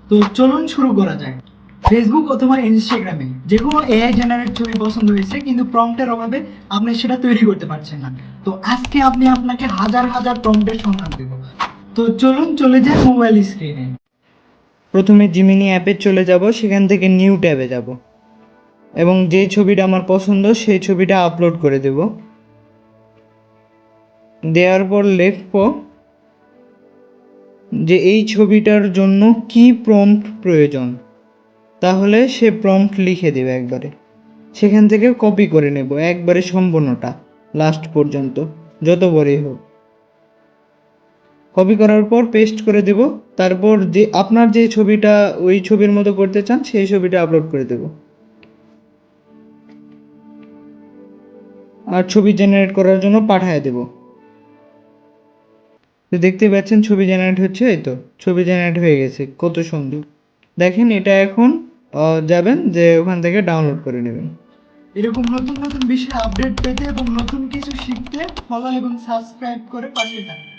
তো চলুন শুরু করা যাক। ফেসবুক অথবা ইনস্টাগ্রামে যে কোনো এআই জেনারেট ছবি পছন্দ হয়েছে, কিন্তু প্রম্পটের অভাবে আপনি সেটা তৈরি করতে পারছেন না। তো আজকে আপনাকে হাজার হাজার প্রম্পটের সন্ধান দেব। তো চলুন চলে যাই মোবাইল স্ক্রিনে। প্রথমে জিমিনি অ্যাপে চলে যাব, সেখান থেকে নিউ ট্যাবে যাব এবং যে ছবিটা আমার পছন্দ সেই ছবিটা আপলোড করে দেব। দেওয়ার পর লিখব যে এই ছবিটার জন্য কি প্রম্পট প্রয়োজন, তাহলে সে প্রম্পট লিখে দেবে একবারে। সেখান থেকে কপি করে নেব একবারে সম্পূর্ণটা, লাস্ট পর্যন্ত, যত বড়ই হোক। কপি করার পর পেস্ট করে দেব। তারপর যে আপনার যে ছবিটা ওই ছবির মতো করতে চান সেই ছবিটা আপলোড করে দেব। আর ছবি জেনারেট করার জন্য পাঠিয়ে দেব। তো দেখতে পাচ্ছেন ছবি জেনারেট হচ্ছে, এই তো ছবি জেনারেট হয়ে গেছে, কত সুন্দর দেখেন। এটা এখন যাবেন যে ওখান থেকে ডাউনলোড করে নেবেন। এরকম নতুন নতুন বিষয় আপডেট পেতে এবং নতুন কিছু শিখতে ফলো এবং সাবস্ক্রাইব করে পাশে থাকুন।